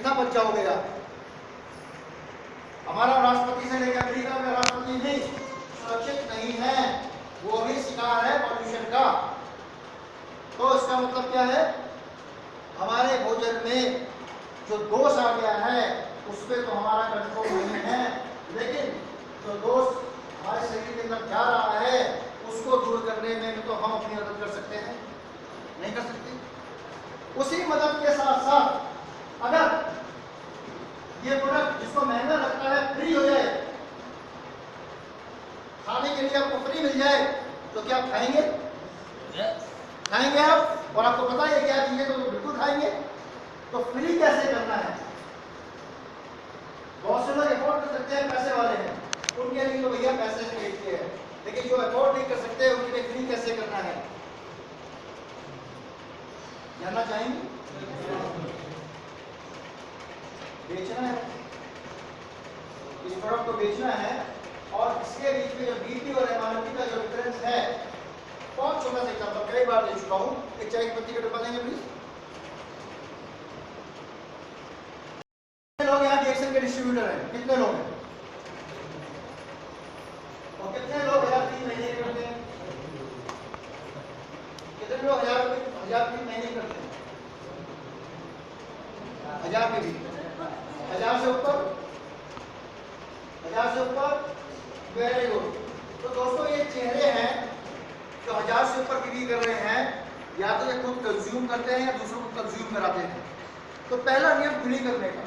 कितना बच्चा हो गया। हमारा राष्ट्रपति से लेकर अमेरिका में राष्ट्रपति भी सुरक्षित नहीं है, वो भी शिकार है पॉल्यूशन का। तो इसका मतलब क्या है, हमारे भोजन में जो दोष आ गया है उस पर तो हमारा कंट्रोल नहीं है, लेकिन जो दोष हमारे शरीर के अंदर जा रहा है उसको दूर करने में तो हम अपनी मदद कर सकते हैं, नहीं कर सकते। उसी मदद के साथ साथ अगर ये प्रोडक्ट जिसको महंगा लगता है फ्री हो जाए, खाने के लिए आपको फ्री मिल जाए, तो क्या आप खाएंगे? खाएंगे आप? और आपको पता है क्या चीजें, तो बिल्कुल खाएंगे। तो फ्री कैसे करना है? बहुत से लोग अफोर्ड कर सकते हैं, पैसे वाले हैं, उनके लिए तो भैया पैसे से खरीदते हैं, लेकिन जो अफोर्ड नहीं कर सकते उनके लिए फ्री कैसे करना है, जानना चाहेंगे? बेचना है, इस प्रोडक्ट को बेचना है, और इसके बीच में जो बीटी और एमआरपी का जो डिफरेंस है, बहुत छोटा सा एग्जांपल कई बार दे चुका हूं। एक चाय की पत्ती का डब्बा देंगे प्लीज। कितने लोग यहाँ रिएक्शन के डिस्ट्रीब्यूटर हैं? कितने लोग हैं? और कितने लोग 1003 महीने करते हैं? कितने लोग 1003 महीने करते हैं? 1000 में भी, 1000 से ऊपर, 1000 से ऊपर, वेरी गुड। तो दोस्तों ये चेहरे हैं जो 1000 से ऊपर बिक्री कर रहे हैं, या तो ये खुद कंज्यूम करते हैं या दूसरों को कंज्यूम कराते हैं। तो पहला नियम बिक्री करने का,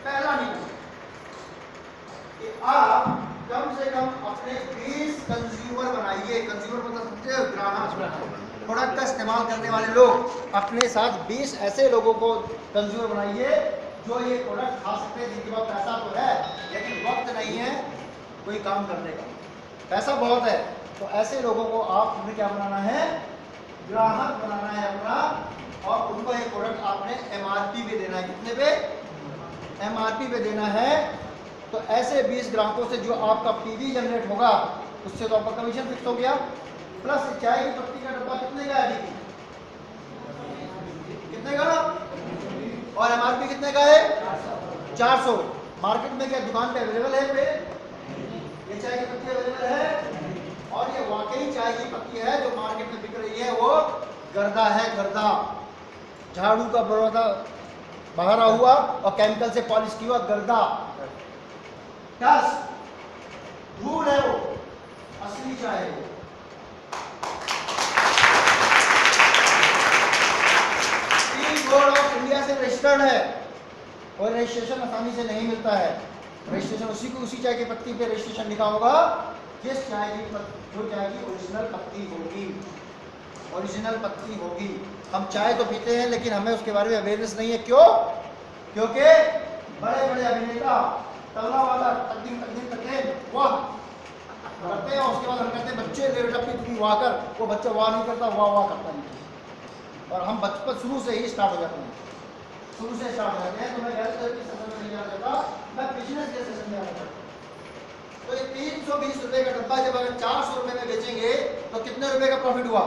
पहला नियम कि आप कम से कम अपने 20 कंज्यूमर बनाइए। कंज्यूमर मतलब समझे, ग्राहक, प्रोडक्ट का इस्तेमाल करने वाले लोग। अपने साथ 20 ऐसे लोगों को कंज्यूमर बनाइए जो ये प्रोडक्ट खा सकते हैं, जिनके पास पैसा तो है लेकिन वक्त नहीं है कोई काम करने का, पैसा बहुत है। तो ऐसे लोगों को आपने क्या बनाना है, ग्राहक बनाना है अपना, और उनको ये प्रोडक्ट आपने एमआरपी पे देना है। कितने पे? एमआरपी पे देना है। तो ऐसे 20 ग्राहकों से जो आपका पीवी जनरेट होगा, उससे तो आपका कमीशन फिक्स हो गया। प्लस चाय की पत्ती का डब्बा कितने का है? कितने का? और एमआरपी कितने का है? 400। मार्केट में क्या दुकान पे अवेलेबल है? पे ये चाय की पत्ती अवेलेबल है, और ये वाकई चाय की पत्ती है जो मार्केट में बिक रही है, वो गर्दा है, गर्दा, झाड़ू का बरोदा बहारा हुआ और केमिकल से पॉलिश किया हुआ गर्दा, डस्ट, धूल है वो, असली चाय है वो। टी बोर्ड ऑफ इंडिया से रजिस्टर्ड है, और रजिस्ट्रेशन आसानी से नहीं मिलता है। रजिस्ट्रेशन उसी चाय की पत्ती पे रजिस्ट्रेशन लिखा होगा जिस चाय की जो चाय की ओरिजिनल पत्ती होगी, ओरिजिनल पत्ती होगी। हम चाय तो पीते हैं लेकिन हमें उसके बारे में अवेयरनेस नहीं है। क्यों? क्योंकि बड़े बड़े अभिनेता तबला वाला तकदीम वाह करते हैं, उसके बाद हम कहते हैं बच्चे ले बेटा पी वाह कर, वो बच्चा वाह नहीं करता, वाह वाह करता नहीं। और हम बचपन शुरू से ही स्टार्ट हो जाते हैं, शुरू से स्टार्ट हो जाते हैं। तो मैं हेल्थ के सेशन में नहीं आ जाता, मैं बिजनेस के सेशन में आ जाता। तो ये 320 रुपए का डब्बा जब अगर 400 रुपए में बेचेंगे तो कितने रुपए का प्रॉफिट हुआ?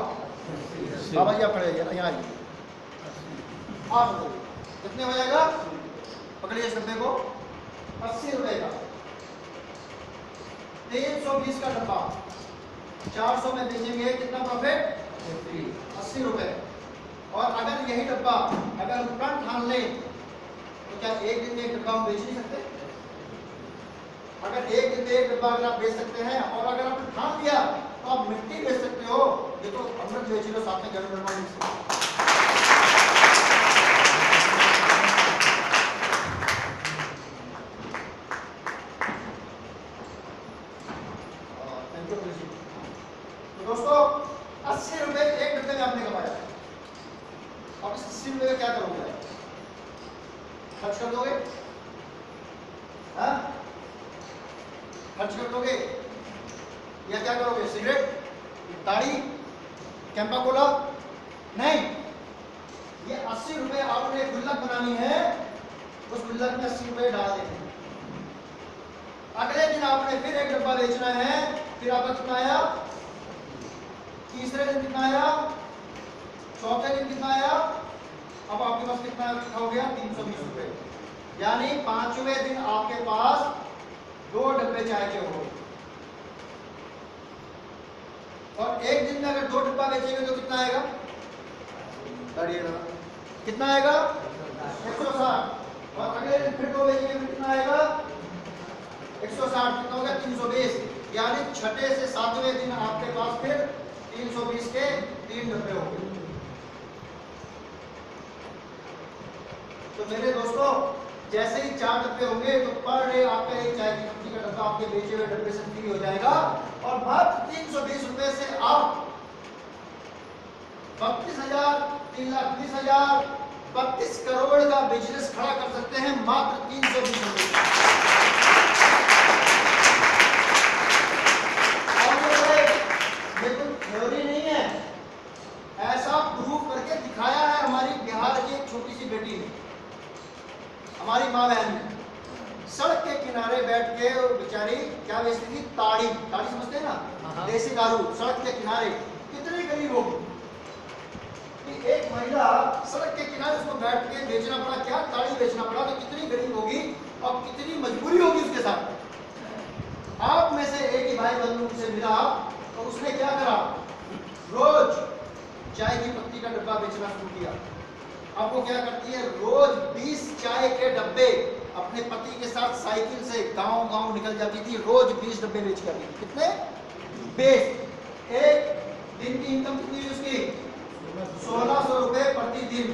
बाबा जी आप खड़े हैं यहाँ आइए, आप कितने हो जाएगा? पकड़िए इस डब्बे को, 80 रुपए का। 320 का डब्बा 400 में बेचेंगे, कितना प्रॉफिट? 80 रुपए। और अगर यही डब्बा अगर हम तुरंत ठान लें तो क्या एक दिन में एक डब्बा हम बेच नहीं सकते? अगर एक दिन में एक डब्बा अगर आप बेच सकते हैं, और अगर आपने ठान लिया तो आप मिट्टी बेच सकते हो। देखो अमृत बेच लो, साथ में गर्म गर्म तो दोस्तों 80 रुपए एक डब्बे में आपने कमाया। अब इस 80 रुपए का क्या करोगे? खर्च कर दोगे? हाँ, खर्च कर दोगे या क्या करोगे? सिगरेट, ताड़ी, कैंपा कोला? नहीं, ये 80 रुपए आपने गुल्लक बनानी है, उस गुल्लक में 80 रुपए डाल देने। अगले दिन आपने फिर एक डब्बा बेचना है, फिर आपका कितना आया? तीसरे दिन कितना आया? चौथे दिन कितना आया? अब आपके पास कितना हो गया? 320 रुपए। यानी 5वें दिन आपके पास 2 डब्बे चाय के हो, और एक दिन में अगर 2 डब्बा बेचेंगे तो कितना आएगा? कितना आएगा? 160। और अगले दिन फिर 2 बेचेंगे तो कितना आएगा? 160। कितना हो गया? 320। यानी छठे से 7वें दिन आपके पास फिर 320 के 3 डब्बे होंगे। तो मेरे दोस्तों, जैसे ही 4 डब्बे होंगे तो पर डे आपका एक चाय की पत्ती का डब्बा आपके बेचे हुए डब्बे से फ्री हो जाएगा, और मात्र 320 रुपए से आप 32,000, 3,20,000, 32 करोड़ का बिजनेस खड़ा कर सकते हैं मात्र 320 रुपए। और ये कोई थ्योरी नहीं है, ऐसा प्रूव करके दिखाया है हमारी बिहार की एक छोटी सी बेटी ने, हमारी माँ बहन ने। सड़क के किनारे बैठ के वो बेचारी क्या बेचती थी? ताड़ी। ताड़ी समझते हैं ना, देसी दारू। सड़क के किनारे कितनी गरीब होगी कि एक महिला सड़क के किनारे उसको बैठ के बेचना पड़ा, क्या ताड़ी बेचना पड़ा, तो कितनी गरीब होगी और कितनी मजबूरी होगी उसके साथ। आप में से एक ही भाई बंधु से मिला तो उसने क्या करा? रोज चाय की पत्ती का डब्बा बेचना शुरू किया। अब वो क्या करती है? रोज 20 चाय के डब्बे अपने पति के साथ साइकिल से गांव-गांव निकल जाती थी, रोज 20 डब्बे बेच कर आती थी। कितने? 20। एक दिन की इनकम कितनी हुई उसकी? 1600 रुपए प्रतिदिन।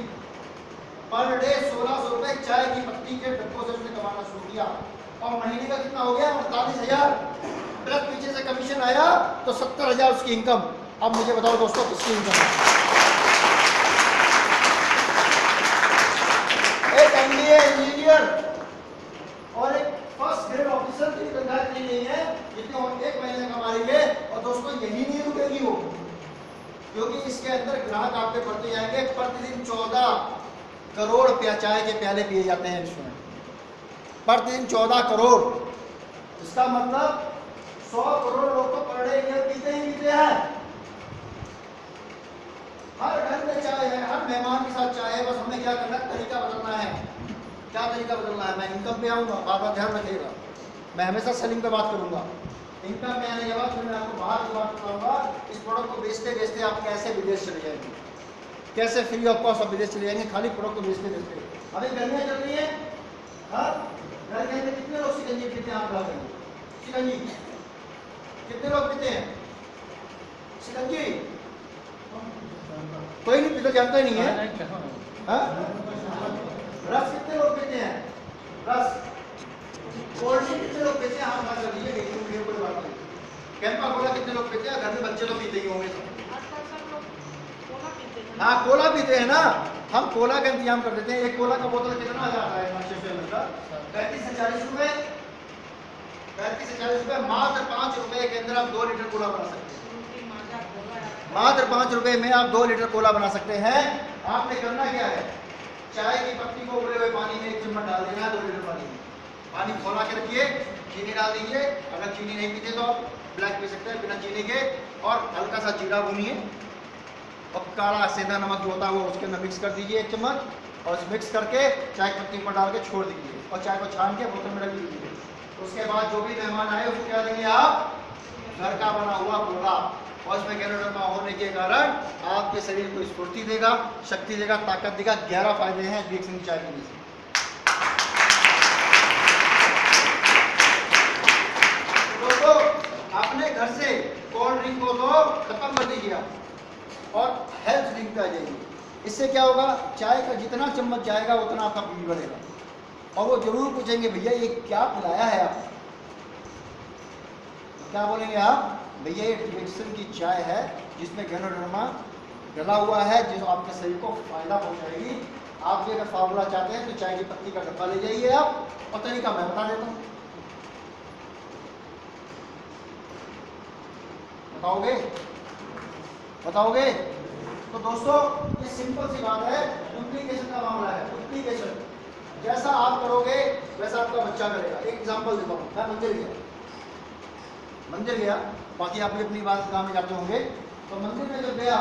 पर डे 1600 रुपए चाय की पत्ती के डब्बों से उसने कमाना शुरू किया, और महीने का कितना हो गया? 48,000। प्लस पीछे से कमीशन आया तो 70,000 उसकी इनकम। अब मुझे बताओ दोस्तों, किसकी इनकम है? एक MBA इंजीनियर और एक फर्स्ट ग्रेड ऑफिसर की तनख्वाह इतनी नहीं है जितनी एक महीने कमा रही है। और दोस्तों, यही नहीं रुकेगी वो, क्योंकि इसके अंदर ग्राहक आपके बढ़ते जाएंगे। प्रतिदिन 14 करोड़ चाय के प्याले पिए जाते हैं विश्व में, प्रतिदिन 14 करोड़। इसका मतलब 100 करोड़ लोग तो पर डे ये पीते ही पीते हैं। हर घर में चाय है, हर मेहमान के साथ चाय है। बस हमें क्या करना है? तरीका बदलना है। क्या तरीका बदलना है? मैं इनकम पे आऊँगा, बार बार ध्यान रखिएगा, मैं हमेशा सेलिंग पे बात करूँगा। इनकम में आने के बाद फिर मैं आपको बाहर की बात बताऊँगा। इस प्रोडक्ट को बेचते बेचते आप कैसे विदेश चले जाएंगे, कैसे फ्री ऑफ कॉस्ट आप विदेश चले जाएंगे, खाली प्रोडक्ट को बेचते बेचते। अभी गर्मियाँ चल रही है, हाँ, घर के अंदर कितने लोग शिकंजी पीते हैं? आप बताओगे शिकंजी कितने लोग पीते हैं? शिकंजी कोई नहीं पीता, जानता ही नहीं है। हाँ? रस कितने लोग पीते हैं? रस। कोल्ड ड्रिंक कितने लोग पीते हैं? हाँ, बात कर लीजिए, कोई बात नहीं। कैंपा कोला कितने लोग पीते हैं? घर में बच्चे तो पीते ही होंगे। हाँ, कोला पीते हैं ना। हम कोला का इंतजाम कर देते हैं। एक कोला का बोतल कितना आ जाता है? 35 से 40 रुपए। 35 से 40 रुपए। मात्र 5 रुपए के अंदर आप 2 लीटर कोला बना सकते हैं। मात्र 5 रुपए में आप 2 लीटर कोला बना सकते हैं। आपने करना क्या है? चाय की पत्ती को उबले हुए पानी में 1 चम्मच डाल देना है। 2 लीटर पानी में पानी खौला के रखिए, चीनी डाल दीजिए। अगर चीनी नहीं पीते तो आप ब्लैक पी सकते हैं बिना चीनी के। और हल्का सा जीरा भूनिए, और काला सेंधा नमक जो होता है वो उसके अंदर मिक्स कर दीजिए 1 चम्मच, और मिक्स करके चाय पत्ती पर डाल के छोड़ दीजिए, और चाय को छान के बोतल में रख दीजिए। उसके बाद जो भी मेहमान आए उसको क्या देंगे आप? घर का बना हुआ कोला, और इसमें गैनोडर्मा होने के कारण आपके शरीर को स्फूर्ति देगा, शक्ति देगा, ताकत देगा। 11 फायदे हैं डिएक्सन चाय पीने से। दोस्तों, अपने घर से कोल्ड ड्रिंक को तो खत्म कर दीजिए आप, और हेल्थ ड्रिंक पे आ जाइए। इससे क्या होगा? चाय का जितना चम्मच जाएगा उतना आपका बीपी बढ़ेगा, और वो जरूर पूछेंगे भैया ये क्या पिलाया है आप? क्या बोलेंगे आप? भैया ये डिएक्सन की चाय है जिसमें गैनोडर्मा डला हुआ है, जो आपके शरीर को फायदा पहुंचाएगी। आप भी अगर फार्मूला चाहते हैं तो चाय की पत्ती का डब्बा ले जाइए आप, और तरीका मैं बता देता हूँ। बताओगे? बताओगे? तो दोस्तों, ये सिंपल सी बात है। डुप्लीकेशन का मामला है। डुप्लीकेशन जैसा आप करोगे वैसा आपका बच्चा करेगा। एक एग्जांपल देता हूँ। मैं मंदिर गया, बाकी आप भी अपनी बात गाँव में जाते होंगे। तो मंदिर में जब गया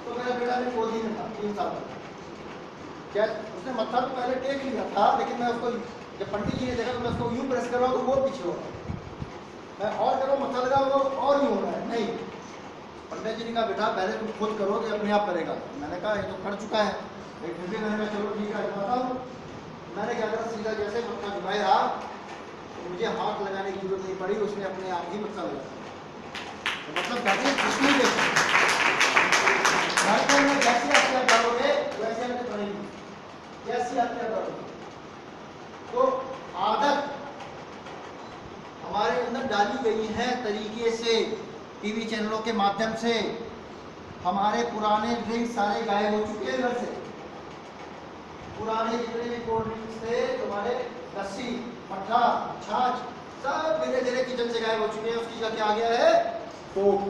तो मेरा बेटा भी गोदी में था, 3 साल का। क्या उसने मत्था तो पहले टेक लिया था, लेकिन मैं उसको जब पंडित जी ने देखा तो मैं उसको यूं प्रेस कर रहा हूँ तो वो पीछे हो रहा है, मैं और करो मत्था लगा वो और यूं हो रहा है। नहीं, पंडित जी ने कहा बेटा पहले तुम खुद करो तो अपने आप करेगा। मैंने कहा ये तो कर चुका है, लेकिन फिर भी मैंने कहा चलो ठीक है बताता हूँ। मैंने क्या करा, सीधा जैसे मत्था झुकाया तो मुझे हाथ लगाने की जरूरत नहीं पड़ी, उसने अपने आप ही मत्था लगाया। तो मतलब कहते हैं विष्णु के में जैसी हत्या करोगे वैसे हमें पड़ेगी, जैसी हत्या करोगे। तो आदत हमारे अंदर डाली गई है तरीके से, टीवी चैनलों के माध्यम से। हमारे पुराने ड्रिंक सारे गायब हो चुके हैं घर से, पुराने जितने भी कोल्ड ड्रिंक्स थे, तुम्हारे लस्सी, मट्ठा, छाछ, सब धीरे धीरे किचन से गायब हो चुके हैं। उसकी जगह क्या आ गया है, कोक।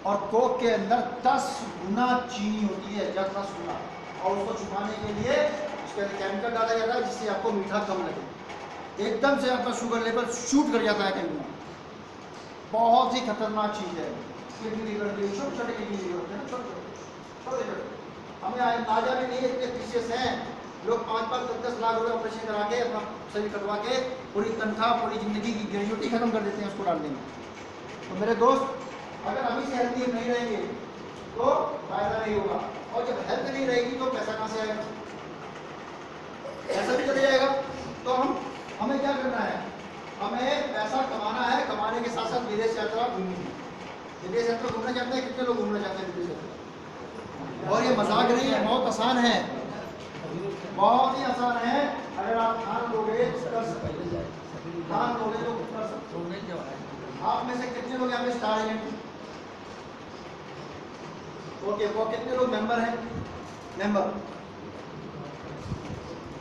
और कोक के अंदर 10 गुना चीनी होती है, 10 गुना, और उसको छुपाने के लिए उसके अंदर केमिकल डाला जाता है जिससे आपको मीठा कम लगे। एकदम से आपका शुगर लेवल शूट कर जाता है कहीं। बहुत ही खतरनाक चीज़ है। किडनी लीवर के छोटे छोटे किडनी लीवर होते हैं ना, छोटे छोटे, हमें अंदाजा भी नहीं है, इतने पीसेस हैं। लोग 5-5, 10-10 लाख रुपए ऑपरेशन करा के अपना शरीर कटवा के पूरी तनख्वाह, पूरी जिंदगी की ग्रेजुएटी खत्म कर देते हैं उसको डालने में। तो मेरे दोस्त, अगर अभी से हेल्थी नहीं रहेंगे तो फायदा नहीं होगा, और जब हेल्थ नहीं रहेगी तो पैसा कहाँ से आएगा, पैसा भी चले जाएगा। तो हमें क्या करना है, हमें पैसा कमाना है, कमाने के साथ साथ विदेश यात्रा घूमनी है। विदेश यात्रा घूमना चाहते हैं, कितने लोग घूमना चाहते हैं विदेश यात्रा? और ये मजाक नहीं है, बहुत आसान है, बहुत ही आसान है। अगर आप ठान लोगे तो कर सकते, ठान लोगे तो कर सकते। आप में से कितने लोग यहाँ पे स्टार एजेंट? ओके, वो कितने लोग मेंबर हैं? मेंबर,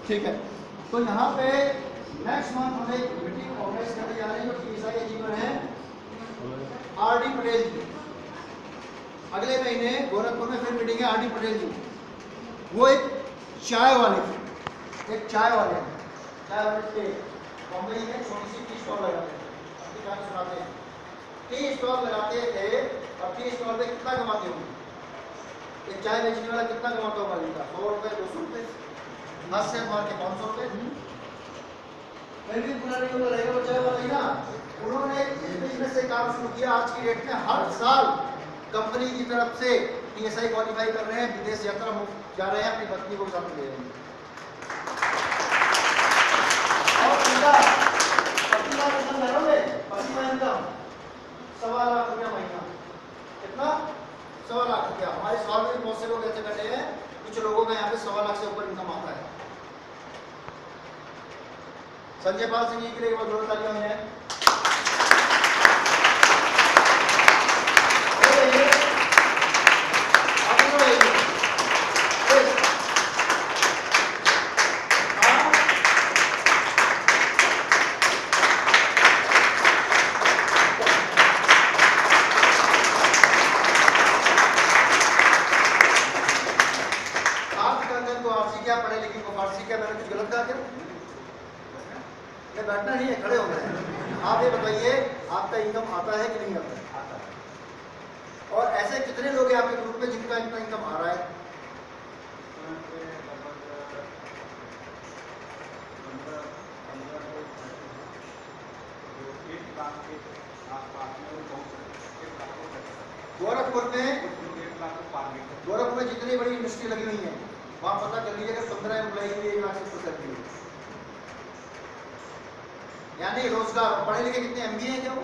ठीक है। तो यहाँ पे नेक्स्ट मंथ हमें एक मीटिंग ऑर्गेनाइज करने जा रहे हैं जो टीएसआई के जीवन है आरडी पटेल जी। अगले महीने गोरखपुर में फिर मीटिंग है आरडी पटेल जी। वो एक चाय वाले थे, चाय वाले थे, बॉम्बे में छोटी सी टी स्टॉल लगाते थे, अपनी कहानी सुनाते हैं। टी स्टॉल लगाते थे, और टी स्टॉल पे कितना कमाते होंगे? एक चाय बेचने वाला कितना कमाता होगा दिन का? 100 रुपए, 200 रुपए, 10 से मार के 500 रुपए। फिर भी पूरा नहीं होता रहेगा वो चाय वाला ही ना। उन्होंने इस बिजनेस से काम शुरू किया। आज की डेट में हर साल कंपनी की तरफ से टीएसआई क्वालिफाई कर रहे हैं, विदेश यात्रा मुफ्त जा रहे हैं, अपनी पत्नी को साथ ले रहे हैं। और पति का कितना करोगे? पति का इनकम 1.25 लाख रुपया महीना। कितना? 1.25 लाख रुपया। हमारे साल में बहुत से लोग ऐसे बैठे हैं, कुछ लोगों का यहाँ पे 1.25 लाख से ऊपर इनकम आता है। संजय पाल सिंह जी के लिए बहुत जोर तालियां हुई हैं। बैठना नहीं है, खड़े होना है। आप ये बताइए आपका इनकम आता है कि नहीं आता है? और ऐसे कितने लोग हैं आपके ग्रुप में जिनका इतना इनकम आ रहा है? गोरखपुर में जितनी बड़ी इंडस्ट्री लगी हुई है वहां पता कर लीजिएगा 15 एम्प्लॉय के लिए 1 लाख से ऊपर है। यानी रोजगार। पढ़े लिखे कितने एमबीए हैं क्या वो?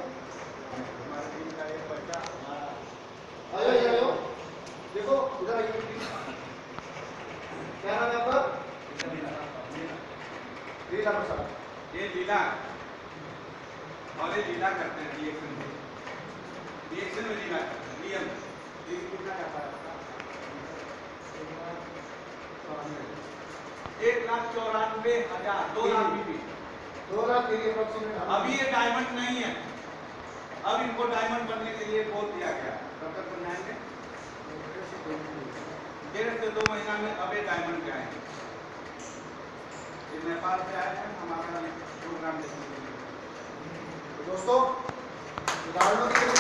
देखो इधर आइए, क्या नाम है आपका? लीला प्रसाद। ये लीला और ये लीला करते हैं, रिएक्शन में लीला करते हैं। नियम कितना क्या पाया? 1,94,000, 2 लाख बीबी। 2 लाख के लिए अप्रोक्सीमेट। अभी ये डायमंड नहीं है, अब इनको डायमंड बनने के लिए बोल दिया गया डॉक्टर कल्याण ने 1.5 से 2 महीना में अब ये डायमंड पे आएंगे। ये नेपाल से आए हैं हमारा प्रोग्राम देखने के लिए। दोस्तों उदाहरणों के लिए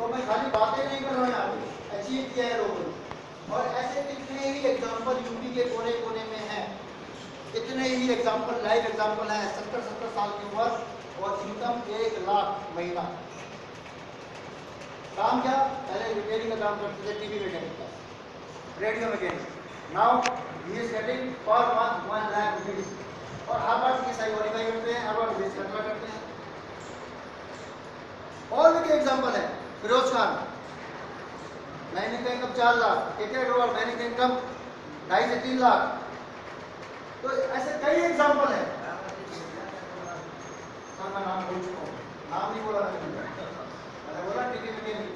तो मैं खाली बातें नहीं कर रहा हूँ, यहाँ पे अचीव किया है लोगों ने। और ऐसे कितने ही एग्जाम्पल यूपी के कोने कोने में हैं, इतने ही एग्जाम्पल, लाइव एग्जाम्पल हैं। 70-70 साल की उम्र और इनकम 1 लाख महीना। काम क्या? पहले रिपेयरिंग का काम करते थे, टीवी मैकेनिक का, radio mechanic. Now he is getting per month 1 lakh rupees. और हर बार की सही वेरीफाई करते हैं, हर बार बेस करते हैं। और भी एग्जाम्पल है, फिरोज खान, महीने का इनकम 4 लाख, केके अग्रवाल महीने का इनकम 2.5 से 3 लाख। तो ऐसे कई एग्जाम्पल है। सर मैं नाम बोल चुका हूँ, नाम नहीं बोला मैंने बोला टीवी मैकेनिक।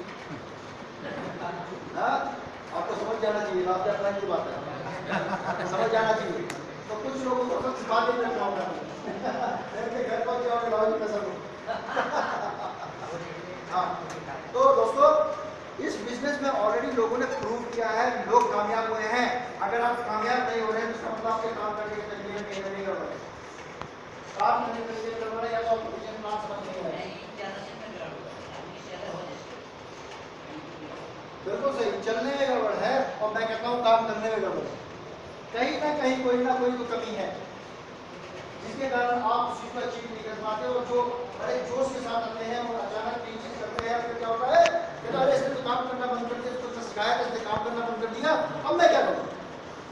आपको समझ जाना चाहिए, आप क्या की बात है, समझ जाना चाहिए। तो कुछ लोगों को सब सिखा देना चाहूंगा, घर पर जाओगे कसम। हाँ, तो दोस्तों इस बिजनेस में ऑलरेडी लोगों ने प्रूव किया है, लोग कामयाब हुए हैं। अगर आप कामयाब नहीं हो रहे हैं तो इसका मतलब आपके काम करने के तरीके कहीं नहीं हो रहे, काम करने के तरीके कर रहे हैं, या तो बिजनेस प्लान समझ नहीं रहे। बिल्कुल सही, चलने में गड़बड़ है और मैं कहता हूँ काम करने में गड़बड़ है। कहीं ना कहीं कोई ना कोई तो कमी है, जिसके कारण आप उस चीज को अचीव नहीं कर पाते। और जो बड़े जोश के साथ आते हैं और अचानक नई चीज करते हैं, फिर क्या होता है, अरे इसने तो काम करना बंद कर दिया, इसको तो सिखाया था, इसने काम करना बंद कर दिया, अब मैं क्या करूँ?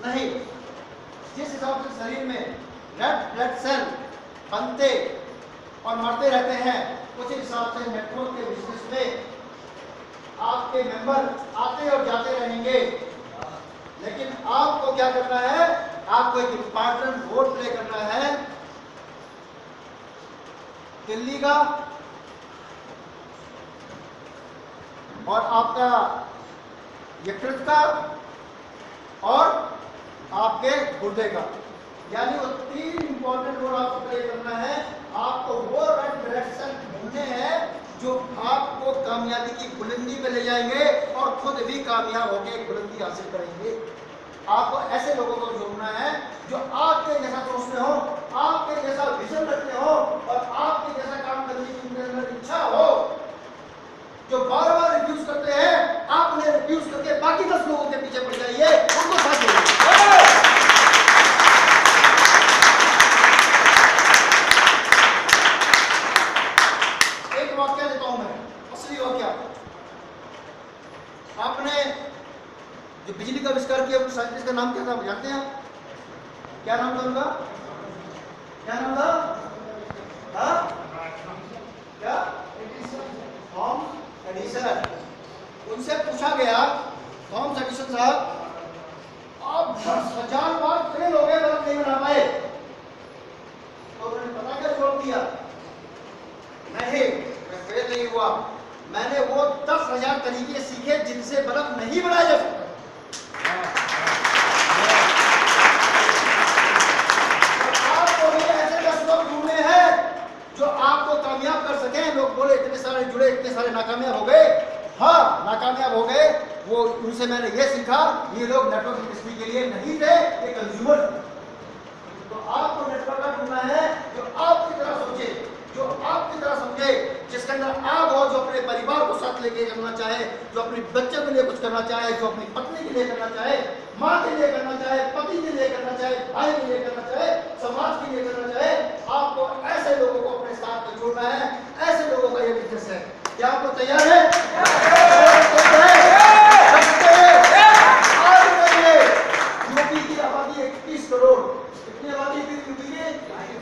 नहीं, जिस हिसाब से शरीर में रेड ब्लड सेल बनते और मरते रहते हैं, उसी हिसाब से नेटवर्क के बिजनेस में आपके मेंबर आते और जाते रहेंगे। लेकिन आपको क्या करना है? आपको एक इम्पॉर्टेंट रोल प्ले करना है दिल्ली का और आपका यकृत का और आपके गुर्दे का, यानी वो 3 इंपॉर्टेंट रोल आपको प्ले करना है। आपको वो रेड ब्लड सेल ढूंढने हैं जो आपको कामयाबी की बुलंदी पे ले जाएंगे और खुद भी कामयाब होकर बुलंदी हासिल करेंगे। आपको ऐसे लोगों को जोड़ना है जो आपके जैसा सोचते हो, आपके जैसा विजन रखते हो और आपके जैसा काम करने की उनके अंदर इच्छा हो। जो बार बार रिफ्यूज करते हैं, आप उन्हें रिफ्यूज करके बाकी 10 लोगों के पीछे पड़ जाइए, उनको साथ जोड़िए। एक वाक्य देता हूं मैं, असली वाक्य। आपने जो बिजली का आविष्कार किया उस साइंटिस्ट का नाम क्या था, जानते हैं आप? क्या नाम था उनका? क्या नाम था? क्या? Thomas Edison. उनसे पूछा गया, थॉमस एडिसन साहब आप 10,000 बार फेल हो गए, बल्ब नहीं बना पाए, तो उन्होंने पता क्या जवाब दिया? नहीं, मैं फेल नहीं हुआ, मैंने वो 10,000 तरीके सीखे जिनसे बल्ब नहीं बनाया जा सकता। आपको भी ऐसे 10 लोग ढूंढने हैं जो आपको कामयाब कर सके। लोग बोले इतने सारे जुड़े, इतने सारे नाकामयाब हो गए। हाँ, नाकामयाब हो गए, वो उनसे मैंने ये सीखा, ये लोग नेटवर्क इंडस्ट्री के लिए नहीं थे, ये कंज्यूमर थे। तो आपको नेटवर्क ढूंढना है जो आपकी तरह सोचे, जो आपकी तरह समझे, जिसके अंदर आग हो, जो अपने परिवार को साथ लेके करना चाहे, जो अपने बच्चे के लिए कुछ करना चाहे, जो अपनी पत्नी के लिए करना चाहे, माँ के लिए करना चाहे, पति के लिए करना चाहे, भाई के लिए करना चाहे, समाज के लिए करना चाहे। आपको ऐसे लोगों को अपने साथ में जोड़ना है, ऐसे लोगों का ये बिजनेस है। क्या आप लोग तैयार है? यूपी की आबादी 21 करोड़। कितनी आबादी थी यूपी की?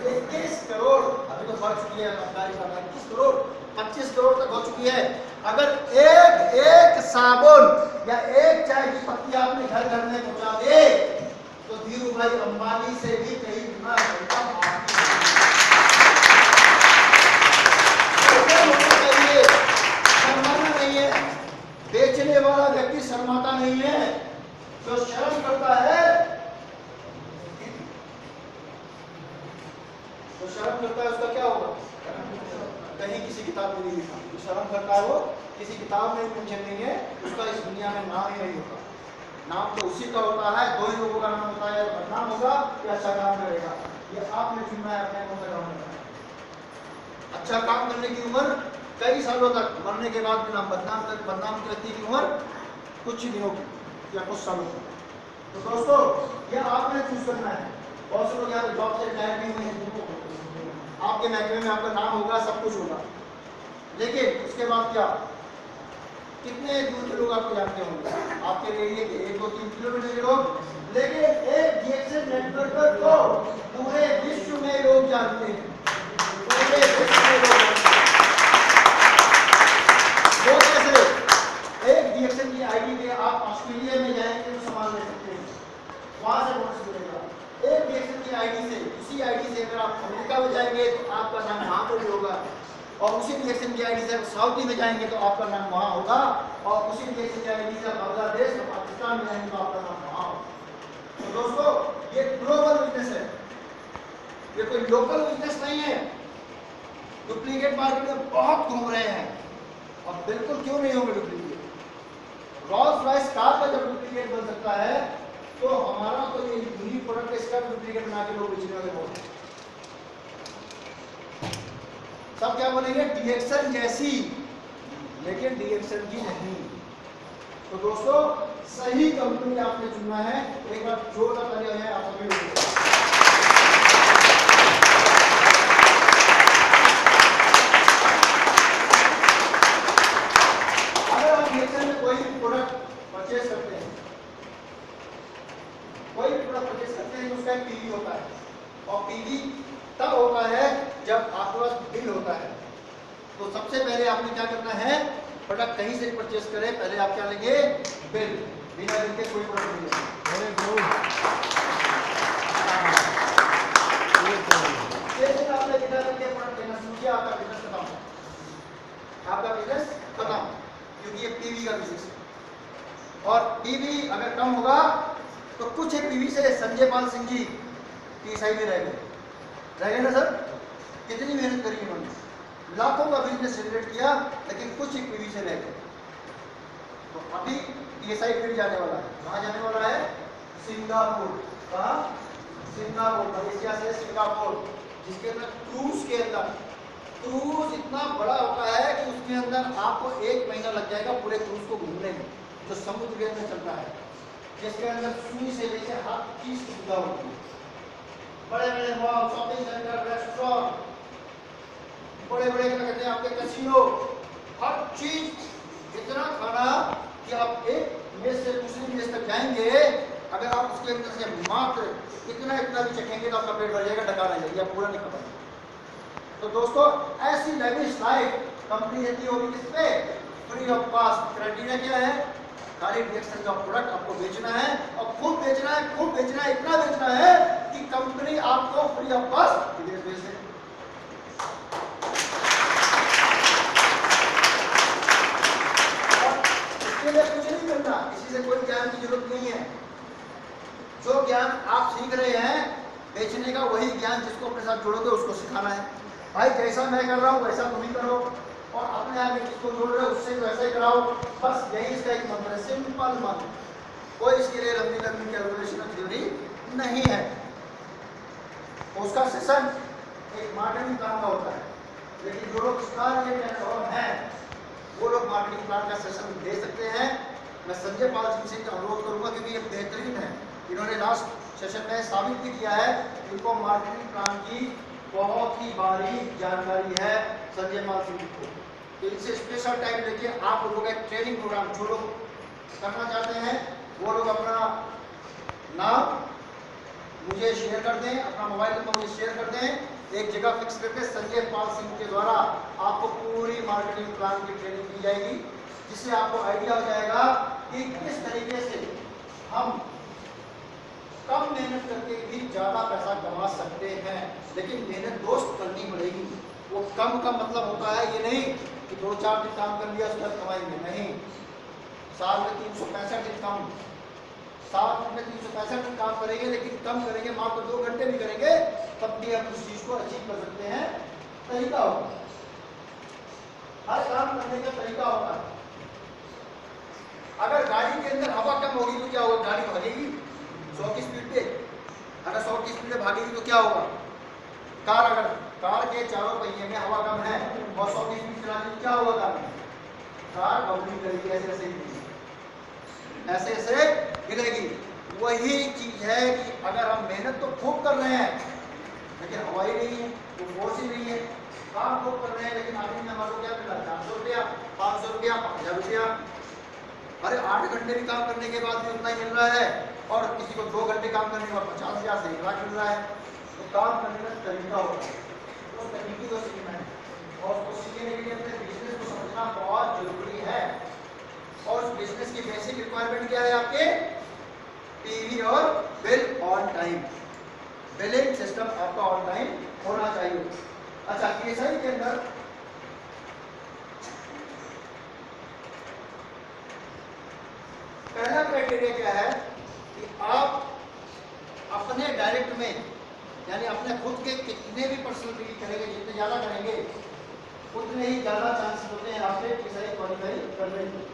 21 करोड़। अभी तो बढ़ चुकी है, 21 करोड़, 25 करोड़ तक हो चुकी है। अगर एक साबुन या एक चाय की पत्ती आपने घर घर में पहुंचा दे तो धीरू भाई अंबानी से भी कई गुना शर्माना नहीं है। बेचने वाला व्यक्ति शर्माता नहीं है, जो शर्म करता है, जो शर्म करता है उसका क्या होगा? कहीं किसी किताब में नहीं लिखा। जो शर्म करता है वो किसी किताब में मेंशन नहीं है, उसका इस दुनिया में नाम ही नहीं होता। नाम तो उसी का होता है, 2 ही लोगों का नाम होता है, बदनाम होगा या अच्छा काम करेगा। ये आपने चुनना है अपने कौन सा काम करना है। अच्छा काम करने की उम्र कई सालों तक मरने के बाद भी नाम बदनाम व्यक्ति की उम्र कुछ ही दिनों की या कुछ सालों की। तो दोस्तों ये आपने चूज करना है। बहुत से लोग यहाँ पे जॉब से रिटायर भी हुए हैं, आपके महकमे में आपका नाम होगा, सब कुछ होगा, लेकिन उसके बाद क्या, कितने दूर के लोग आपको जानते होंगे, आपके एरिया के 1-2-3 किलोमीटर के लोग, लेकिन एक डीएक्सएल नेटवर्कर को पूरे विश्व में लोग जानते हैं, पूरे विश्व में लोग जानते हैं। वो कैसे? एक डीएक्सएल की आईडी पे आप ऑस्ट्रेलिया में जाएंगे तो सामान ले सकते हैं, वहां से बोनस मिलेगा। एक डीएक्सएल की आईडी से, उसी आईडी से अगर आप अमेरिका में जाएंगे तो आपका नाम वहां पर भी होगा, और उसी डीएक्सएल की आईडी से सऊदी में जाएंगे तो आपका नाम वहां होगा, और उसी डीएक्सएल की आईडी से बांग्लादेश और पाकिस्तान में जाएंगे तो आपका नाम वहां होगा। तो दोस्तों ये ग्लोबल बिजनेस है, ये कोई लोकल बिजनेस नहीं है। डुप्लीकेट मार्केट में बहुत घूम रहे हैं, और बिल्कुल क्यों नहीं होंगे डुप्लीकेट। रॉल्स रॉयस कार का जब डुप्लीकेट बन सकता है तो हमारा तो ये यूनिक प्रोडक्ट है, इसका डुप्लीकेट बना के लोग बेचने वाले बहुत हैं। सब क्या बोलेंगे, डीएक्सएल जैसी, लेकिन डीएक्सएल की नहीं। तो दोस्तों सही कंपनी आपने चुनना है। एक बार जोरदार तालियां हैं आप सभी लोगों को। अगर आप डीएक्सएल में कोई भी प्रोडक्ट परचेज करते हैं, कोई भी प्रोडक्ट परचेज करते हैं तो उसका एक पीवी होता है, और पीवी तब होता है जब आपके पास बिल होता है। तो सबसे पहले आपने क्या करना है, प्रोडक्ट कहीं से परचेज करें, पहले आप क्या लेंगे, बिल। बिना बिल के कोई प्रोडक्ट नहीं लेंगे। आपने बिना बिल के प्रोडक्ट लेना शुरू किया, आपका बिजनेस खत्म, आपका बिजनेस खत्म, क्योंकि ये पीवी का बिजनेस है। और पीवी अगर कम होगा तो कुछ एक पीवी से संजय पाल सिंह जी पीएसआई में रह गए ना सर, कितनी मेहनत करी उन्होंने, लाखों का बिजनेस जनरेट किया, लेकिन कुछ ही पीवी से रह गए। तो अभी पीएसआई फिर जाने वाला है, कहाँ जाने वाला है, सिंगापुर। कहाँ? सिंगापुर, मलेशिया से सिंगापुर, जिसके अंदर क्रूज के अंदर, क्रूज इतना बड़ा होता है कि उसके अंदर आपको 1 महीना लग जाएगा पूरे क्रूज को घूमने में, जो समुद्र के अंदर चलता है, जिसके अंदर सुई से लेकर हर चीज की सुविधा होती है। बड़े बड़े मॉल, शॉपिंग सेंटर, रेस्टोरेंट, बड़े बड़े क्या कहते हैं आपके कैसीनो, हर चीज, इतना खाना कि आप एक मेज से दूसरी मेज तक जाएंगे, अगर आप उसके अंदर से मात्र इतना भी चखेंगे तो आपका पेट भर जाएगा, डकार आ जाएगी, आप पूरा नहीं खा पाएंगे। तो दोस्तों ऐसी लेविश लाइफ कंपनी देती होगी किस पे, फ्री ऑफ कॉस्ट। क्राइटेरिया क्या है, खाली डीएक्सएल का प्रोडक्ट आपको बेचना है, और खूब बेचना है, खूब बेचना है, इतना बेचना है कि कंपनी आपको फ्री ऑफ कॉस्ट विदेश भेज दे। इसके लिए कुछ नहीं करना, किसी से कोई ज्ञान की जरूरत नहीं है। जो ज्ञान आप सीख रहे हैं बेचने का, वही ज्ञान जिसको अपने साथ जोड़ोगे उसको सिखाना है। भाई जैसा मैं कर रहा हूँ वैसा तुम ही करो, और अपने आगे जिसको जोड़ रहे हो उससे वैसा ही कराओ, बस यही इसका एक मंत्र है, सिंपल मंत्र। कोई इसके लिए लंबी लंबी कैलकुलेशन थ्योरी नहीं है। उसका सेशन एक मार्केटिंग प्लान का होता है, लेकिन जो लोग हैं वो लोग मार्केटिंग प्लान का सेशन दे सकते हैं। मैं संजय पाल सिंह से अनुरोध करूंगा, क्योंकि ये बेहतरीन है, इन्होंने लास्ट सेशन में साबित भी किया है, इनको मार्केटिंग प्लान की बहुत ही बारीक जानकारी है संजय पाल सिंह को। तो इनसे स्पेशल टाइम लेके आप लोगों का ट्रेनिंग प्रोग्राम जो लोग करना चाहते हैं वो लोग अपना नाम मुझे शेयर कर दें, अपना मोबाइल नंबर मुझे शेयर कर दें, एक जगह फिक्स करके संजय पाल सिंह के द्वारा आपको पूरी मार्केटिंग प्लान की ट्रेनिंग दी जाएगी, जिससे आपको आइडिया हो जाएगा कि किस तरीके से हम कम मेहनत करके भी ज्यादा पैसा कमा सकते हैं। लेकिन मेहनत दोस्त करनी पड़ेगी। वो कम का मतलब होता है ये नहीं कि 2-4 दिन काम कर लिया उसके बाद कमाएंगे, नहीं। साल में 365 दिन काम, साल में 365 दिन काम करेंगे, लेकिन कम करेंगे, मात्र 2 घंटे भी करेंगे, तब भी हम उस चीज को अचीव कर सकते हैं। तरीका होगा, हर काम करने का तरीका होता है। अगर गाड़ी के अंदर हवा कम होगी तो क्या होगा, गाड़ी भागेगी 100 की स्पीड पे। अगर 100 की स्पीड पे भागेगी तो क्या होगा, कार अगर कार के चारों पहिए में हवा कम है और 100 की स्पीड चलाने में क्या होगा कार में? कार बबलिंग करेगी, ऐसे ऐसे हिलेगी, ऐसे ऐसे हिलेगी। वही चीज है कि अगर हम मेहनत तो खूब कर रहे हैं लेकिन हवा ही नहीं है, तो फोर्स ही नहीं है, काम खूब कर रहे हैं लेकिन आखिर में हमारे को क्या मिला? 400 रुपया, 500 रुपया, 5000 रुपया। अरे 8 घंटे भी काम करने के बाद भी उतना ही मिल रहा है और किसी को 2 घंटे काम करने के बाद 50,000 से 1 लाख मिल रहा है। तो काम करने का तरीका होता है, तो तरीके को सीखना है और उसको सीखने के लिए अपने बिजनेस को समझना बहुत जरूरी है। और उस बिजनेस की बेसिक रिक्वायरमेंट क्या है आपके? पीवी और bill on time, billing system आपका ऑन टाइम होना चाहिए। अच्छा, केएसआई के अंदर पहला क्राइटेरिया क्या है कि आप अपने डायरेक्ट में यानी अपने खुद के कितने भी पर्सनल बिलिंग करेंगे, जितने ज्यादा करेंगे उतने ही ज्यादा चांसेस होते हैं आपके केएसआई क्वालिफाई करने के।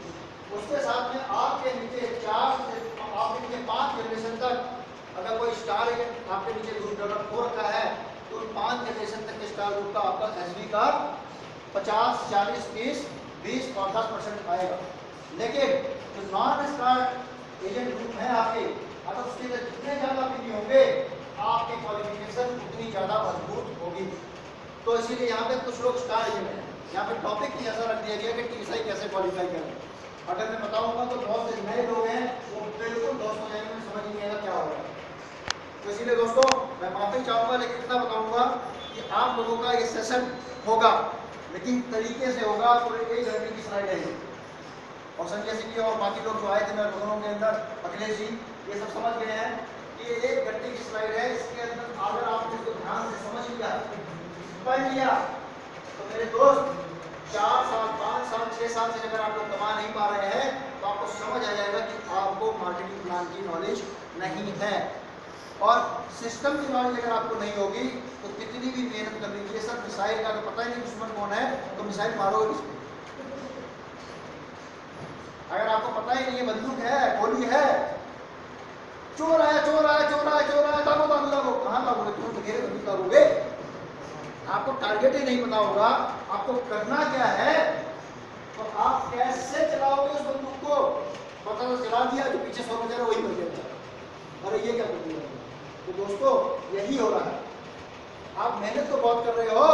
उसके साथ में आपके नीचे 4 से आपके नीचे 5 जनरेशन तक अगर कोई स्टार आपके नीचे ग्रुप डेवलप हो रखा है तो 5 जनरेशन तक के स्टार ग्रुप का आपका एसबी का 50, 40, 30, 20 और 10% आएगा। लेकिन जो नॉन स्टार एजेंट ग्रुप है आपके, अगर उसके अंदर जितने ज्यादा पीवी होंगे आपकी क्वालिफिकेशन उतनी ज्यादा मजबूत होगी। तो इसीलिए यहाँ पे कुछ लोग स्टार एजेंट हैं, यहाँ पे टॉपिक ही ऐसा रख दिया गया कि टीएसआई कैसे क्वालिफाई करें। अगर मैं बताऊंगा तो बहुत से नए लोग हैं वो बिल्कुल दोस्त हो जाएंगे, समझ नहीं आएगा क्या होगा। तो इसीलिए दोस्तों मैं माफी चाहूंगा लेकिन इतना बताऊंगा कि आप लोगों का ये सेशन होगा लेकिन तरीके से होगा। पूरे 1 घंटे की स्लाइड है और संजय सिंह जी और बाकी लोग जो आए थे मेरे दोनों के अंदर, अखिलेश जी, ये सब समझ गए हैं कि ये 1 घंटे की स्लाइड है। इसके अंदर अगर आपने इसको ध्यान से समझ लिया, पढ़ लिया तो मेरे दोस्त 4 साल, 5 साल, 6 साल से अगर आप लोग कमा नहीं पा रहे हैं तो आपको समझ आ जाएगा कि आपको मार्केटिंग प्लान की नॉलेज नहीं है। और सिस्टम की नॉलेज अगर आपको नहीं होगी तो कितनी भी मेहनत कर लीजिए, सर मिसाइल का तो पता ही नहीं दुश्मन कौन है तो मिसाइल मारोगे किसको? अगर आपको पता ही नहीं है बंदूक है, गोली है, चोर आया, चोर आया, चोर आया, चोर आया, दागो दागो दागो, कहाँ दागोगे? तुम तो घेरे बंदूक दागोगे। आपको टारगेट ही नहीं पता होगा आपको करना क्या है तो आप कैसे चलाओगे उस बंदूक को? पता तो चला दिया, जो पीछे सो बजा वही मर गया, अरे ये क्या कर दिया। तो दोस्तों यही हो रहा है, आप मेहनत तो बहुत कर रहे हो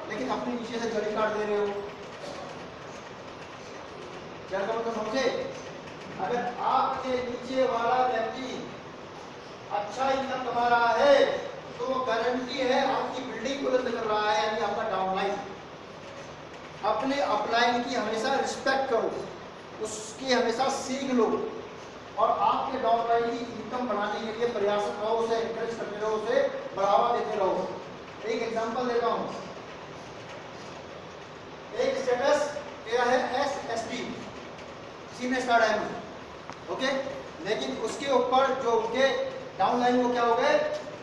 लेकिन अपने नीचे से जड़ी काट दे रहे हो। क्या मतलब समझे? अगर आपके नीचे वाला व्यक्ति अच्छा इनकम कमा रहा है तो गारंटी है आपकी बिल्डिंग बुलंद कर रहा है, यानी आपका डाउनलाइन। अपने अपलाइन की हमेशा रिस्पेक्ट करो, उसकी हमेशा सीख लो और आपके डाउनलाइन की इनकम बढ़ाने के लिए प्रयासरत रहो, उसे एनकरेज करते रहो, उसे बढ़ावा देते रहो। एक एग्जांपल देता हूं, एक स्टेटस क्या है SSD, senior star diamond, okay, लेकिन उसके ऊपर जो उनके डाउनलाइन वो क्या हो गए?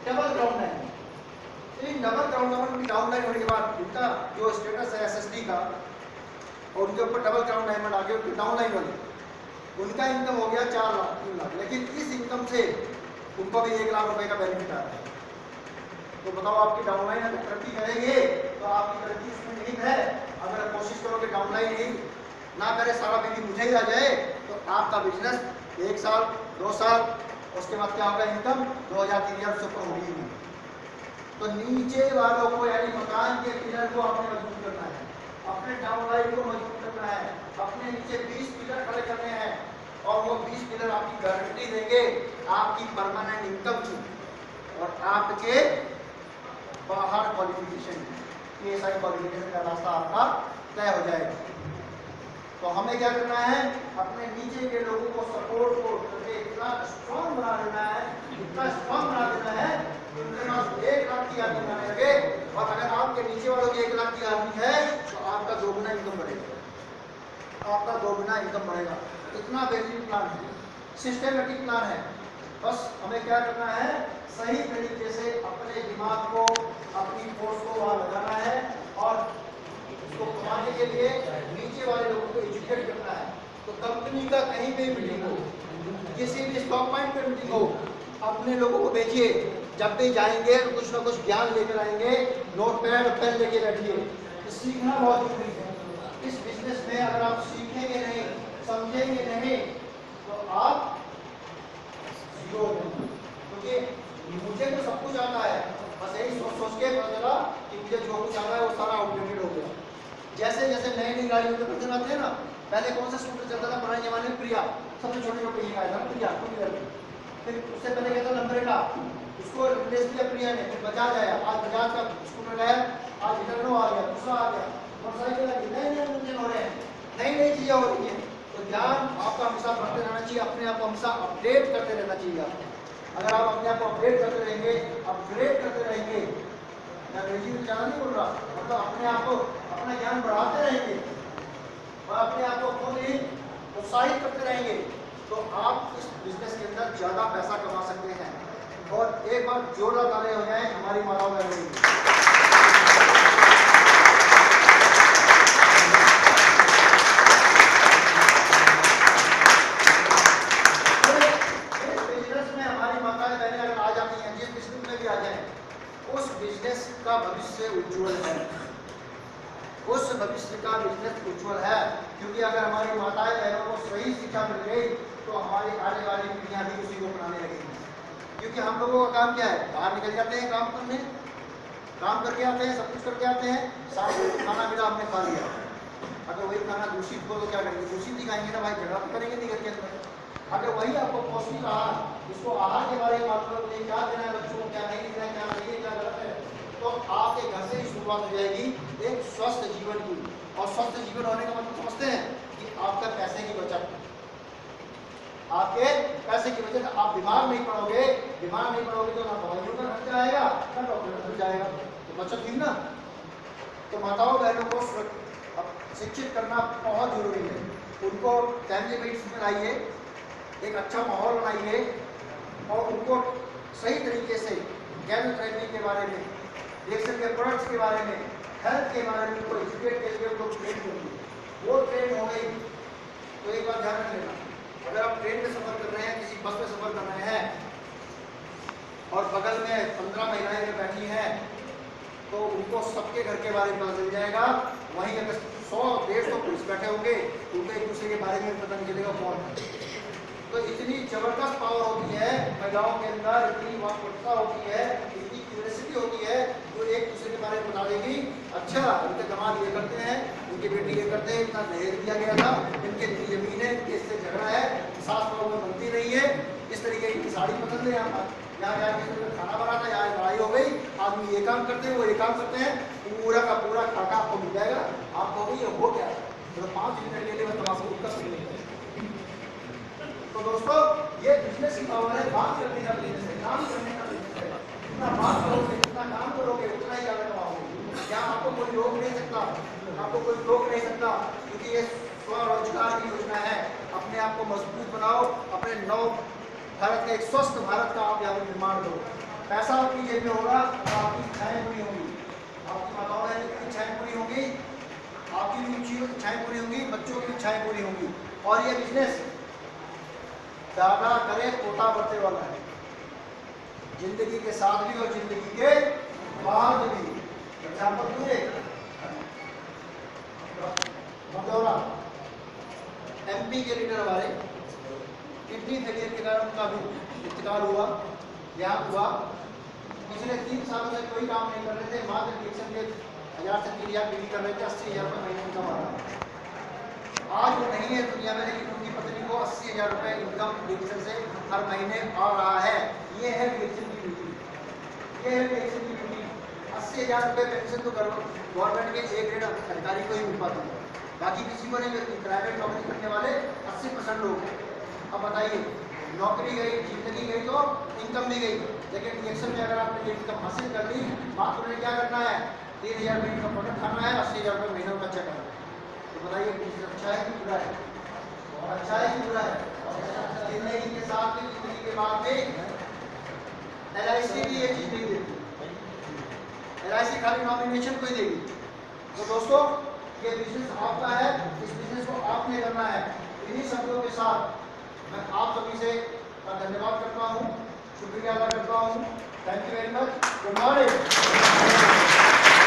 Double ground diamond. In double ground diamond की डाउनलाइन होने के बाद इनका जो स्टेटस है SSD का और उनके ऊपर डबल ग्राउंड डायमंड आ गए उनकी डाउनलाइन वाले, उनका इनकम हो गया 4 लाख 3 लाख, लेकिन इस इनकम से उनको भी 1 लाख रुपए का बेनिफिट आ रहा है। तो बताओ आपकी डाउनलाइन अगर तरक्की करेंगे तो आपकी तरक्की इसमें निहित है। अगर कोशिश करोगे डाउनलाइन ही ना करे, सारा बिजली मुझे ही आ जाए तो आपका बिजनेस 1 साल 2 साल उसके बाद क्या होगा? इनकम 2000-3000 से ऊपर होगी नहीं। तो नीचे वालों को यानी मकान के पिलर को आपने मजबूत करना है, अपने डाउनलाइन को मजबूत करना है, अपने नीचे 20 पिलर खड़े करने हैं और वो 20 पिलर आपकी गारंटी देंगे आपकी परमानेंट इनकम की और आपके बाहर क्वालिफिकेशन केएसआई क्वालिफिकेशन का रास्ता आपका तय हो जाएगा। तो हमें क्या करना है? अपने नीचे के लोगों को सपोर्ट को करके इतना स्ट्रॉन्ग बना देना है, इतना स्ट्रॉन्ग बना देना है कि उनके पास 1 लाख की आदमी बनाने लगे। और अगर आपके नीचे वालों की 1 लाख की आदमी है तो आपका 2 गुना इनकम बढ़ेगा, आपका 2 गुना इनकम बढ़ेगा। इतना बेहतरीन प्लान है, सिस्टमेटिक प्लान है। बस हमें क्या करना है? सही तरीके से अपने दिमाग को, अपनी फोर्स को वहां लगाना है और उसको कमाने के लिए नीचे वाले लोगों को एजुकेट करना है। तो कंपनी का कहीं पे मीटिंग हो, किसी भी स्टॉक पॉइंट पे मीटिंग हो, अपने लोगों को भेजिए, जब भी जाएंगे तो कुछ ना कुछ ज्ञान लेकर आएंगे, नोट पैड पेन लेके बैठिए। सीखना बहुत जरूरी है। इस बिजनेस में अगर आप सीखेंगे नहीं, समझेंगे नहीं, तो आप जीरो हो जाएंगे। क्योंकि मुझे तो सब कुछ आता है, बस यही सोच सोच के पता चला कि मुझे जो कुछ आता है वो सारा आउटडेटेड हो गया। जैसे जैसे नई नई गाड़ियों के वर्जन आते हैं ना, पहले कौन सा स्कूटर चलता था पुराने जमाने में? प्रिया, सबसे छोटे छोटे ये आया था प्रिया, फिर उससे पहले क्या था? लंबरेटा, उसको रिप्लेस किया प्रिया ने, फिर बजाज आया, आज बजाज का स्कूटर गया, आज इटर्नो आ गया, दूसरा आ गया, मोटरसाइकिल आ गई, नए नए इंजन हो रहे हैं, नई नई चीजें हो रही हैं। तो ज्ञान आपका हमेशा बढ़ते रहना चाहिए, अपने आप को हमेशा अपडेट करते रहना चाहिए। अगर आप अपने आप को अपडेट करते रहेंगे, अपग्रेड करते रहेंगे, मैं अंग्रेजी में ज़्यादा नहीं बोल रहा, मतलब अपने आप को अपना ज्ञान बढ़ाते रहेंगे और अपने आप को खुद ही उत्साहित करते रहेंगे, तो आप इस बिजनेस के अंदर ज़्यादा पैसा कमा सकते हैं। और एक बार जोरदार ताली हो जाए हमारी माताओं बहनों की। उस बिजनेस का भविष्य उज्जवल है, उस भविष्य का बिजनेस उज्जवल है। क्योंकि अगर हमारी माताएं बहनों को सही शिक्षा मिल गई तो हमारी आने वाली पीढ़ियां भी उसी को अपनाने लगेंगी। क्योंकि हम लोगों का काम क्या है? बाहर निकल जाते हैं काम करने, काम करके आते हैं, सब कुछ करके आते हैं, साथ में खाना मिला हमने खा लिया। अगर वही खाना दूषित हो तो क्या करेंगे? दूषित ही खाएंगे ना भाई, झगड़ा तो करेंगे नहीं घर के अंदर। अगर वही आपको पौष्टिक आहार, इसको आहार के बारे में मतलब क्या देना है बच्चों को, क्या नहीं देना है, क्या सही है, क्या गलत है, तो आपके घर से ही शुरुआत हो जाएगी एक स्वस्थ जीवन की। और स्वस्थ जीवन होने का मतलब समझते हैं कि आपका पैसे की बचत, आपके पैसे की बचत। आप बीमार नहीं पड़ोगे, बीमार नहीं पड़ोगे तो ना दवाइयों का खर्चा आएगा ना डॉक्टर का खर्चा आएगा, तो बचत थी ना। तो माताओं बहनों को शिक्षित करना बहुत जरूरी है। उनको फैमिली मीटिंग्स में लाइए, एक अच्छा माहौल बनाइए और उनको सही तरीके से गैन थेरेपी के बारे में, रिएक्शन के प्रोडक्ट्स के बारे में, हेल्थ के बारे में उनको एजुकेट करके उनको ट्रेन करिए। वो ट्रेन हो गई तो एक बार ध्यान रख लेना, अगर आप ट्रेन में सफर कर रहे हैं, किसी बस में सफर कर रहे हैं और बगल में 15 महिलाएं बैठी हैं, तो उनको सबके घर के बारे में पता चल जाएगा। वहीं अगर 100-150 पुलिस बैठे होंगे तो उनको एक दूसरे के बारे में पता नहीं चलेगा कौन है। तो इतनी जबरदस्त पावर होती है महिलाओं के अंदर, इतनी वाकपटुता होती है, इतनी क्यूरियोसिटी होती है, जो एक दूसरे के बारे में बता देगी। अच्छा, इनके दामाद ये करते हैं, इनके बेटी ये करते हैं, इतना दहेज दिया गया था, इनके जमीन है, इनके इससे झगड़ा है, सास बहू में बनती नहीं है, इस तरीके की साड़ी पसंद है, यहाँ जाके खाना बनाना, यहाँ लड़ाई हो गई, आदमी ये काम करते हैं, वो ये काम करते हैं, पूरा का पूरा खाका आपको मिल जाएगा। आप कहोगे ये हो क्या है, तो 5 मिनट के लिए मैं तमाशा कर सकती हूँ। तो दोस्तों, ये बिजनेस की पावर है, बात करने का बिजनेस है, काम करने का बिजनेस है। जितना बात करोगे, जितना काम करोगे, उतना ही ज्यादा कमाओगे। क्या आपको कोई रोक नहीं सकता, आपको कोई रोक नहीं सकता, क्योंकि ये स्वरोजगार की योजना है। अपने आप को मजबूत बनाओ, अपने नव भारत का, एक स्वस्थ भारत का आप यहाँ पर निर्माण करो। पैसा आपकी जेब में होगा तो आपकी इच्छाएं पूरी होंगी, आपकी माताओं की इच्छाएं पूरी होंगी, आपकी भी इच्छाएं पूरी होंगी, बच्चों की इच्छाएं पूरी होंगी। और ये बिजनेस दादा करे पोता बरते वाला है, जिंदगी के साथ भी और जिंदगी के बाद भी। एग्जाम्पल दूंगे, मदौरा MP के लीडर हमारे, किडनी फेलियर के कारण उनका भी इंतकाल हुआ, यहाँ हुआ। पिछले 3 सालों से कोई काम नहीं कर रहे थे, मात्र इंजेक्शन के 1000 से 3000 बिक्री कर रहे थे, 80,000 रुपये महीने इनकम आ रहा। आज वो नहीं है दुनिया में, लेकिन उनकी पत्नी को 80,000 रुपये इनकम डिविजन से हर महीने आ रहा है। ये है डिविजन की ड्यूटी, ये है डिविजन की ड्यूटी। 80,000 रुपये पेंशन तो गवर्नमेंट के A ग्रेड अधिकारी को ही मिल पाती है, बाकी किसी को नहीं मिलती। प्राइवेट नौकरी करने वाले 80% लोग हैं। अब बताइए, नौकरी गई, जिंदगी गई तो इनकम भी गई, लेकिन इंजेक्शन में अगर आपने ये इनकम हासिल कर ली, बात उन्हें क्या करना है? 3,000 रुपये का प्रोडक्ट खाना है, 80,000 रुपये महीना का चेक करना है। तो बताइए अच्छा है कि बुरा है? और अच्छा है कि बुरा है? जिंदगी के साथ भी, जिंदगी के बाद भी LIC भी ये चीज नहीं देती, LIC खाली नॉमिनेशन को ही देगी। तो दोस्तों, ये बिजनेस आपका है, इस बिजनेस को आपने करना है। इन्हीं शब्दों के साथ मैं आप सभी से धन्यवाद करता हूँ, शुक्रिया अदा करता हूँ। Thank you very much, good morning.